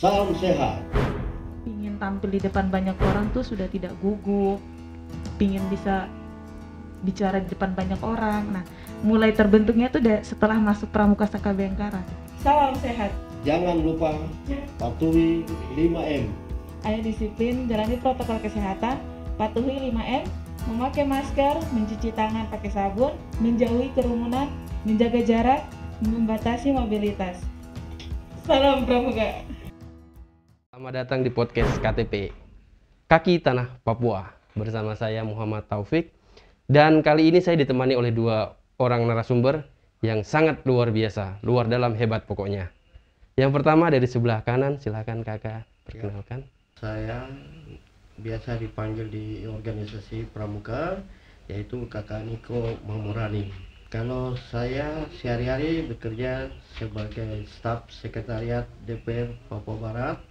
Salam sehat. Ingin tampil di depan banyak orang tuh sudah tidak gugup, ingin bisa bicara di depan banyak orang. Nah, mulai terbentuknya tuh setelah masuk Pramuka Saka Bayangkara. Salam sehat. Jangan lupa patuhi 5M. Ayo disiplin, jalani protokol kesehatan, patuhi 5M, memakai masker, mencuci tangan pakai sabun, menjauhi kerumunan, menjaga jarak, membatasi mobilitas. Salam Pramuka. Selamat datang di podcast KTP Kaki Tanah Papua bersama saya Muhammad Taufik, dan kali ini saya ditemani oleh dua orang narasumber yang sangat luar biasa, luar dalam hebat pokoknya. Yang pertama dari sebelah kanan, silakan kakak perkenalkan. Saya biasa dipanggil di organisasi Pramuka, yaitu kakak Niko Mamurani. Kalau saya sehari-hari bekerja sebagai staf sekretariat DPR Papua Barat.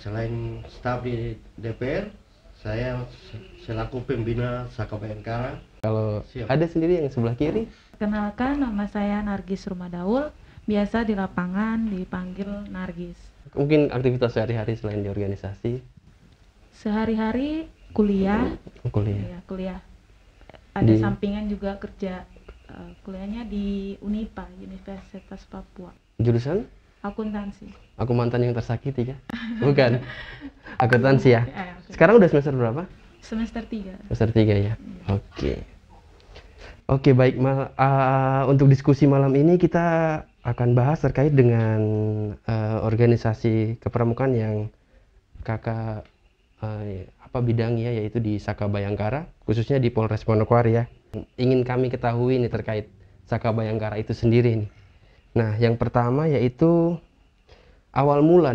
Selain staf di DPR, saya selaku pembina Saka Bayangkara. Kalau ada sendiri yang sebelah kiri. Kenalkan, nama saya Nargis Rumadaul, biasa di lapangan dipanggil Nargis. Mungkin aktivitas sehari-hari selain di organisasi. Sehari-hari kuliah. Kuliah. Ya, kuliah. Ada sampingan juga kerja, kuliahnya di Unipa, Universitas Papua. Jurusan? Akuntansi. Aku mantan yang tersakiti ya? Bukan. Akuntansi ya? Sekarang udah semester berapa? Semester 3. Semester 3 ya? Oke, baik. Untuk diskusi malam ini kita akan bahas terkait dengan organisasi kepramukaan yang kakak bidangnya, yaitu di Saka Bayangkara, khususnya di Polres Manokwari ya. Ingin kami ketahui nih terkait Saka Bayangkara itu sendiri nih. Nah, yang pertama yaitu awal mula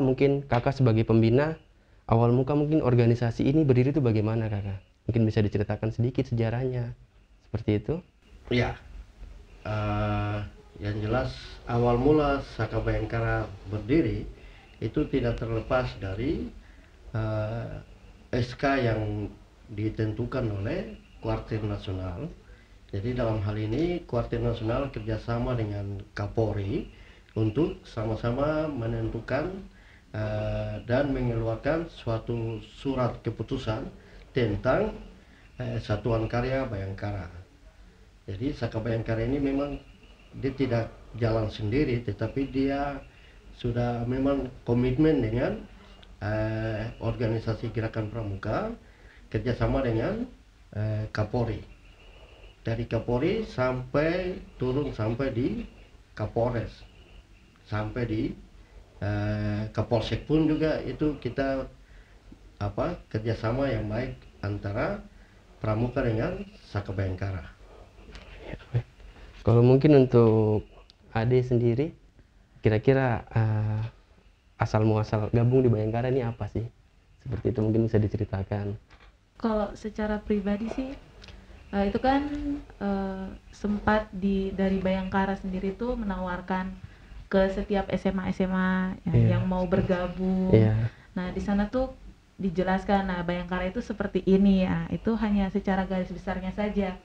mungkin kakak sebagai pembina, awal muka mungkin organisasi ini berdiri itu bagaimana kakak? Mungkin bisa diceritakan sedikit sejarahnya, seperti itu? Ya, yang jelas awal mula Saka Bayangkara berdiri itu tidak terlepas dari SK yang ditentukan oleh Kuartir Nasional. Jadi dalam hal ini Kuartir Nasional kerjasama dengan Kapolri untuk sama-sama menentukan dan mengeluarkan suatu surat keputusan tentang Satuan Karya Bayangkara. Jadi Saka Bayangkara ini memang dia tidak jalan sendiri, tetapi dia sudah memang komitmen dengan organisasi Gerakan Pramuka, kerjasama dengan Kapolri. Dari Kapolri sampai turun sampai di Kapolres, sampai di Kapolsek pun juga itu kita kerjasama yang baik antara Pramuka dengan Saka Bayangkara. Kalau mungkin untuk Ade sendiri, kira-kira asal muasal gabung di Bayangkara ini apa sih? Seperti itu mungkin bisa diceritakan. Kalau secara pribadi sih, itu kan sempat dari Bayangkara sendiri tuh menawarkan ke setiap SMA yang mau bergabung. Nah, di sana tuh dijelaskan, nah Bayangkara itu seperti ini ya. Itu hanya secara garis besarnya saja.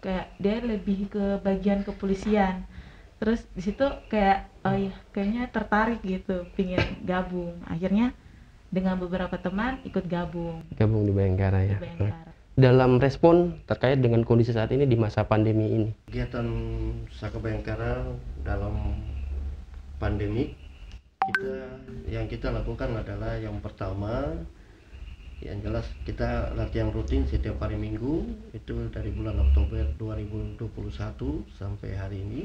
Kayak dia lebih ke bagian kepolisian. Terus di situ kayak kayaknya tertarik gitu, pingin gabung. Akhirnya dengan beberapa teman ikut gabung di Bayangkara ya. Di Bayangkara. Dalam respon terkait dengan kondisi saat ini di masa pandemi ini. Kegiatan Saka Bayangkara dalam pandemi yang kita lakukan adalah yang pertama, yang jelas kita latihan rutin setiap hari Minggu, itu dari bulan Oktober 2021 sampai hari ini.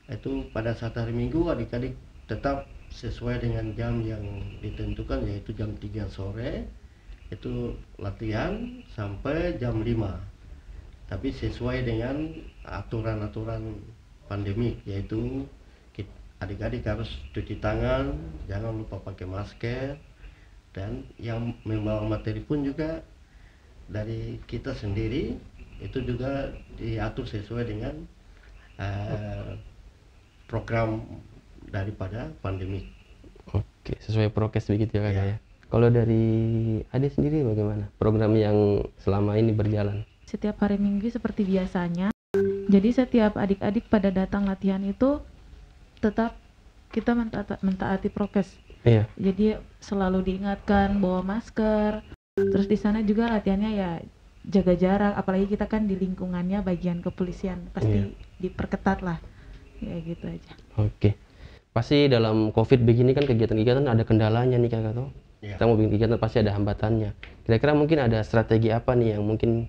Itu pada saat hari Minggu adik-adik tetap sesuai dengan jam yang ditentukan, yaitu jam 3 sore itu latihan sampai jam 5, tapi sesuai dengan aturan-aturan pandemik, yaitu adik-adik harus cuci tangan, jangan lupa pakai masker, dan yang membawa materi pun juga dari kita sendiri itu juga diatur sesuai dengan program daripada pandemik. Oke, sesuai prokes begitu ya kakak ya. Kalau dari Ade sendiri bagaimana program yang selama ini berjalan? Setiap hari Minggu seperti biasanya. Jadi setiap adik-adik pada datang latihan itu tetap kita mentaati prokes. Iya. Jadi selalu diingatkan bawa masker. Terus di sana juga latihannya ya jaga jarak, apalagi kita kan di lingkungannya bagian kepolisian, pasti diperketat lah. Ya gitu aja. Oke. Pasti dalam COVID begini kan kegiatan-kegiatan ada kendalanya nih kakak tuh. Iya. Kita mau bikin kegiatan pasti ada hambatannya. Kira-kira mungkin ada strategi apa nih yang mungkin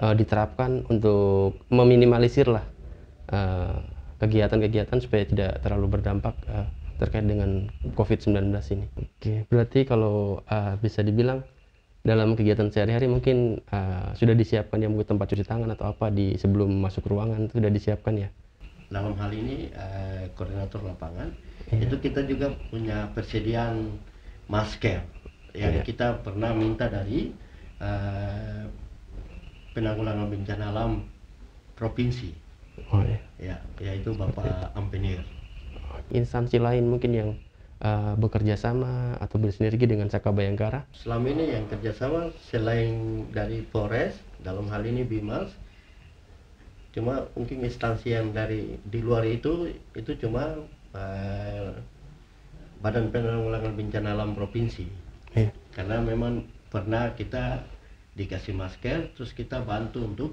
diterapkan untuk meminimalisir lah kegiatan-kegiatan supaya tidak terlalu berdampak terkait dengan COVID-19 ini. Oke, berarti kalau bisa dibilang dalam kegiatan sehari-hari mungkin sudah disiapkan ya mungkin tempat cuci tangan atau apa di sebelum masuk ruangan itu sudah disiapkan ya? Dalam hal ini koordinator lapangan itu kita juga punya persediaan masker yang kita pernah minta dari penanggulangan bencana alam provinsi. Oh, ya. Ya, yaitu Bapak Ampenir. Instansi lain mungkin yang bekerja sama atau bersinergi dengan Saka Bayangkara? Selama ini yang kerjasama selain dari Polres, dalam hal ini Bimas, cuma mungkin instansi yang dari di luar itu cuma Badan Penanggulangan Bencana Alam Provinsi. Karena memang pernah kita dikasih masker, terus kita bantu untuk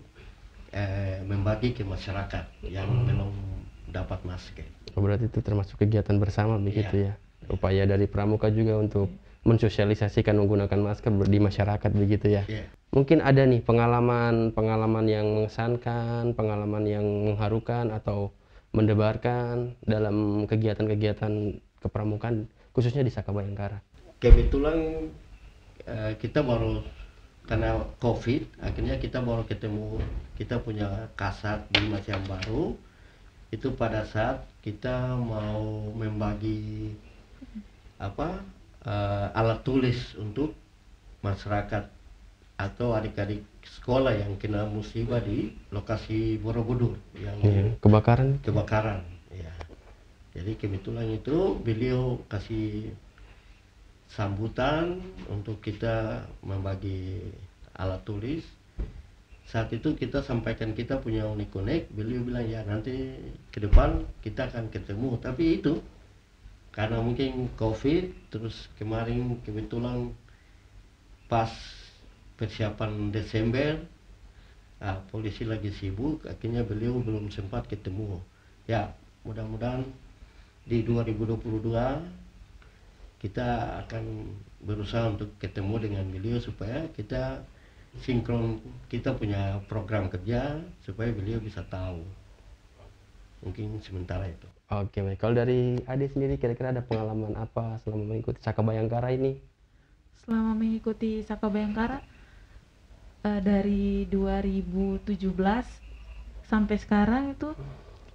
membagi ke masyarakat yang belum dapat masker. Berarti itu termasuk kegiatan bersama begitu ya? Upaya dari Pramuka juga untuk mensosialisasikan menggunakan masker di masyarakat begitu ya? Mungkin ada nih pengalaman yang mengesankan, pengalaman yang mengharukan atau mendebarkan dalam kegiatan-kegiatan kepramukaan khususnya di Saka Bayangkara. Kebetulan kita baru karena COVID, akhirnya kita baru ketemu, kita punya kasat Bimas yang baru. Itu pada saat kita mau membagi alat tulis untuk masyarakat atau adik-adik sekolah yang kena musibah di lokasi Borobudur yang kebakaran. Ya. Jadi kebetulan itu beliau kasih sambutan untuk kita membagi alat tulis. Saat itu kita sampaikan kita punya unik-unik, beliau bilang ya nanti ke depan kita akan ketemu. Tapi itu karena mungkin COVID, terus kemarin kebetulan pas persiapan Desember, polisi lagi sibuk, akhirnya beliau belum sempat ketemu. Ya mudah-mudahan di 2022 kita akan berusaha untuk ketemu dengan beliau supaya kita sinkron, kita punya program kerja supaya beliau bisa tahu. Mungkin sementara itu. Oke, baik. Kalau dari Ade sendiri kira-kira ada pengalaman apa selama mengikuti Saka Bayangkara ini? Selama mengikuti Saka Bayangkara dari 2017 sampai sekarang itu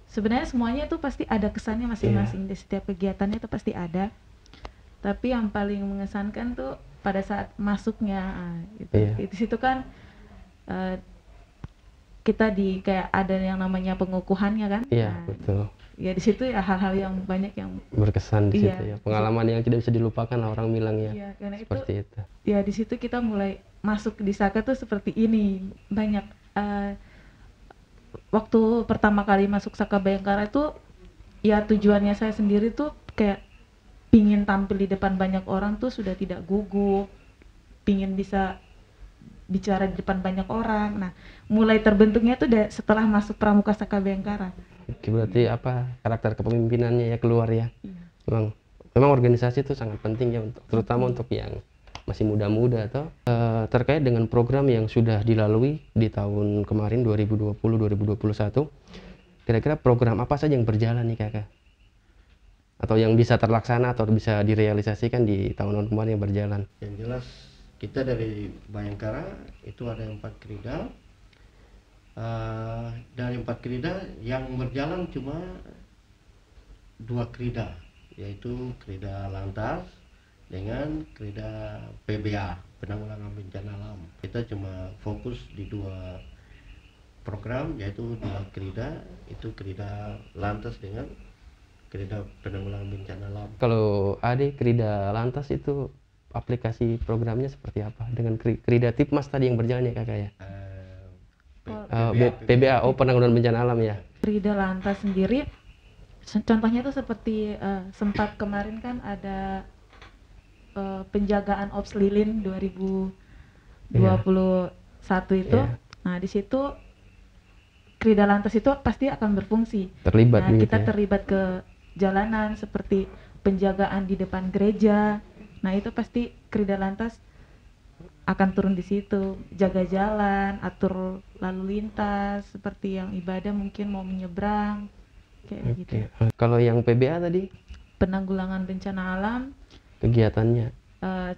sebenarnya semuanya itu pasti ada kesannya masing-masing. Di setiap kegiatannya itu pasti ada. Tapi yang paling mengesankan tuh pada saat masuknya gitu. Di situ kan kita kayak ada yang namanya pengukuhannya kan. Betul. Ya di situ ya hal-hal yang banyak yang berkesan di situ ya. Pengalaman yang tidak bisa dilupakan orang bilang ya. Karena seperti itu. Ya di situ kita mulai masuk di Saka tuh seperti ini. Banyak waktu pertama kali masuk Saka Bayangkara itu ya tujuannya saya sendiri tuh kayak pingin tampil di depan banyak orang tuh sudah tidak gugup, pingin bisa bicara di depan banyak orang. Nah, mulai terbentuknya tuh setelah masuk Pramuka Saka Bayangkara. Oke, berarti karakter kepemimpinannya ya keluar ya. Memang organisasi itu sangat penting ya, terutama untuk yang masih muda-muda atau terkait dengan program yang sudah dilalui di tahun kemarin 2020-2021. Kira-kira program apa saja yang berjalan nih kakak? Atau yang bisa terlaksana atau bisa direalisasikan di tahun-tahun kemarin yang berjalan? Yang jelas kita dari Bayangkara itu ada 4 krida. Dari 4 krida yang berjalan cuma 2 krida, yaitu krida lantas dengan krida PBA, penanggulangan bencana alam. Kita cuma fokus di 2 program, yaitu 2 krida, itu krida lantas dengan krida penanggulangan bencana alam. Kalau Ade krida lantas itu aplikasi programnya seperti apa? Dengan krida Tipmas tadi yang berjalan ya kakak ya? PBA, penanggulangan bencana alam ya? Krida lantas sendiri Contohnya tuh seperti sempat kemarin kan ada penjagaan Ops Lilin 2021 itu. Iya. Nah, di situ Krida Lantas itu pasti akan berfungsi. Terlibat Nah, gitu kita ya. terlibat ke jalanan seperti penjagaan di depan gereja. Nah, itu pasti Krida Lantas akan turun di situ, jaga jalan, atur lalu lintas, seperti yang ibadah mungkin mau menyeberang, kayak gitu. Oke. Kalau yang PBA tadi Penanggulangan bencana alam, kegiatannya,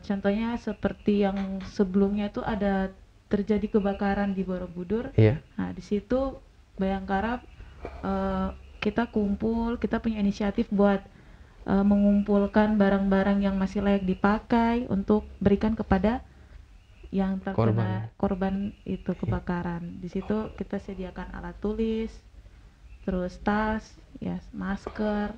contohnya seperti yang sebelumnya itu ada terjadi kebakaran di Borobudur. ya. Nah, di situ Bayangkara kita kumpul, kita punya inisiatif buat mengumpulkan barang-barang yang masih layak dipakai untuk berikan kepada yang terkena korban itu kebakaran. Di situ kita sediakan alat tulis, terus tas, ya masker,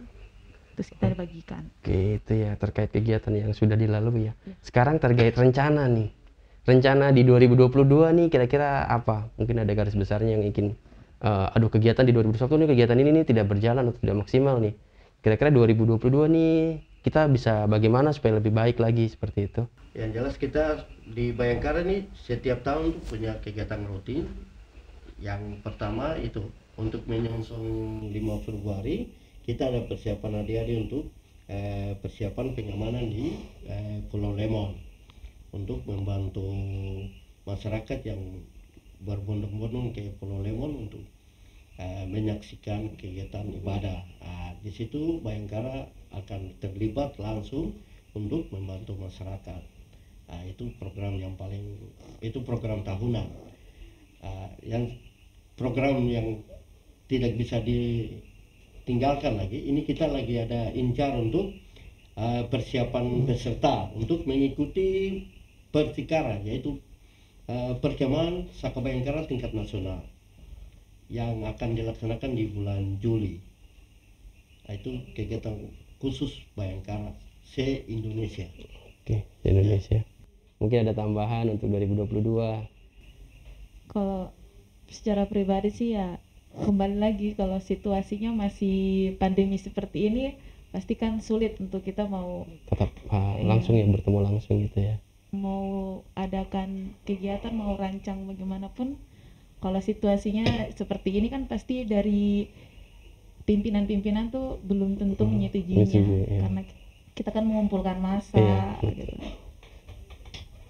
terus kita dibagikan. Oke, itu ya terkait kegiatan yang sudah dilalui ya. Ya. Sekarang terkait rencana nih. Rencana di 2022 nih kira-kira apa? Mungkin ada garis besarnya yang ingin kegiatan di 2021 nih, kegiatan ini nih tidak berjalan atau tidak maksimal nih. Kira-kira 2022 nih kita bisa bagaimana supaya lebih baik lagi seperti itu? Yang jelas kita di Bayangkara nih setiap tahun tuh punya kegiatan rutin. Yang pertama itu untuk menyongsong 5 Februari kita ada persiapan adik-adik untuk persiapan pengamanan di Pulau Lemon untuk membantu masyarakat yang berbondong-bondong ke Pulau Lemon untuk menyaksikan kegiatan ibadah. Di situ Bayangkara akan terlibat langsung untuk membantu masyarakat. Itu program yang itu program tahunan. Yang program yang tidak bisa ditinggalkan lagi, ini kita lagi ada incar untuk persiapan peserta untuk mengikuti Pertikara, yaitu perkemahan Saka Bayangkara tingkat nasional yang akan dilaksanakan di bulan Juli. Itu kegiatan khusus Bayangkara se-Indonesia. Oke, di Indonesia. Mungkin ada tambahan untuk 2022. Kalau secara pribadi sih ya kembali lagi, kalau situasinya masih pandemi seperti ini pasti kan sulit untuk kita mau Tetap langsung ya, bertemu langsung gitu ya. mau adakan kegiatan, mau rancang bagaimanapun, kalau situasinya seperti ini kan pasti dari pimpinan-pimpinan tuh belum tentu menyetujuinya, menyetujui, ya. karena kita kan mengumpulkan massa Iya. gitu.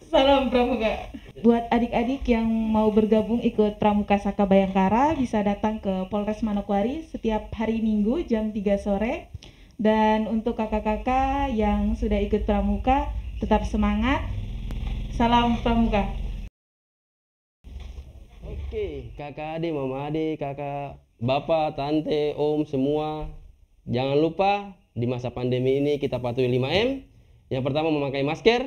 Salam Pramuka. Buat adik-adik yang mau bergabung ikut Pramuka Saka Bayangkara bisa datang ke Polres Manokwari setiap hari Minggu jam 3 sore. Dan untuk kakak-kakak yang sudah ikut Pramuka, tetap semangat. Salam Pramuka. Oke, kakak adik, mama adik, kakak, bapak, tante, om, semua. Jangan lupa di masa pandemi ini kita patuhi 5M. Yang pertama memakai masker,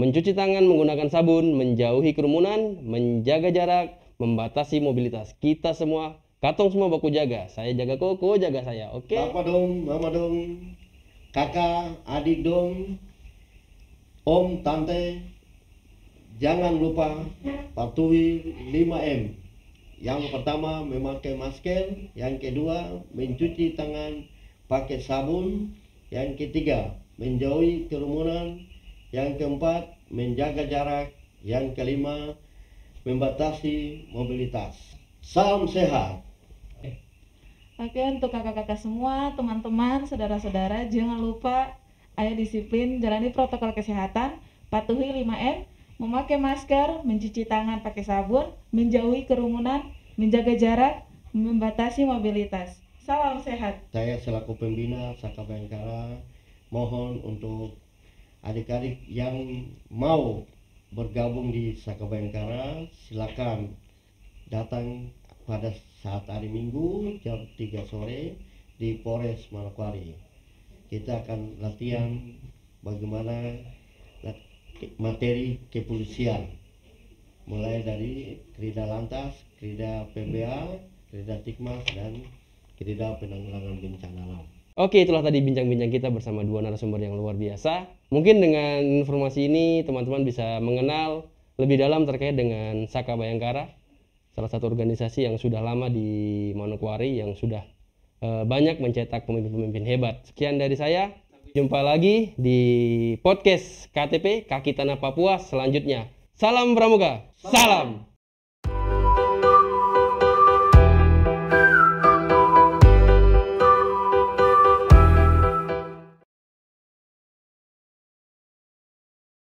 mencuci tangan menggunakan sabun, menjauhi kerumunan, menjaga jarak, membatasi mobilitas. Kita semua, katong semua baku jaga. Saya jaga koko, jaga saya, oke? Bapak dong, mama dong, kakak, adik dong, om, tante, jangan lupa patuhi 5M. Yang pertama memakai masker, yang kedua mencuci tangan pakai sabun, yang ketiga menjauhi kerumunan, yang keempat menjaga jarak, yang kelima membatasi mobilitas. Salam sehat. Oke, untuk kakak-kakak semua, teman-teman, saudara-saudara, jangan lupa ayo disiplin, jalani protokol kesehatan, patuhi 5M, memakai masker, mencuci tangan pakai sabun, menjauhi kerumunan, menjaga jarak, membatasi mobilitas. Salam sehat. Saya selaku pembina Saka Bayangkara mohon untuk adik-adik yang mau bergabung di Saka Bayangkara silakan datang pada saat hari Minggu jam 3 sore di Polres Manokwari. Kita akan latihan bagaimana materi kepolisian, mulai dari Krida Lantas, Krida PBA, Krida Tikmas, dan Krida Penanggulangan Bencana Alam. Oke, itulah tadi bincang-bincang kita bersama dua narasumber yang luar biasa. Mungkin dengan informasi ini teman-teman bisa mengenal lebih dalam terkait dengan Saka Bayangkara, salah satu organisasi yang sudah lama di Manokwari yang sudah banyak mencetak pemimpin-pemimpin hebat. Sekian dari saya. Jumpa lagi di podcast KTP Kaki Tanah Papua selanjutnya. Salam Pramuka. Salam.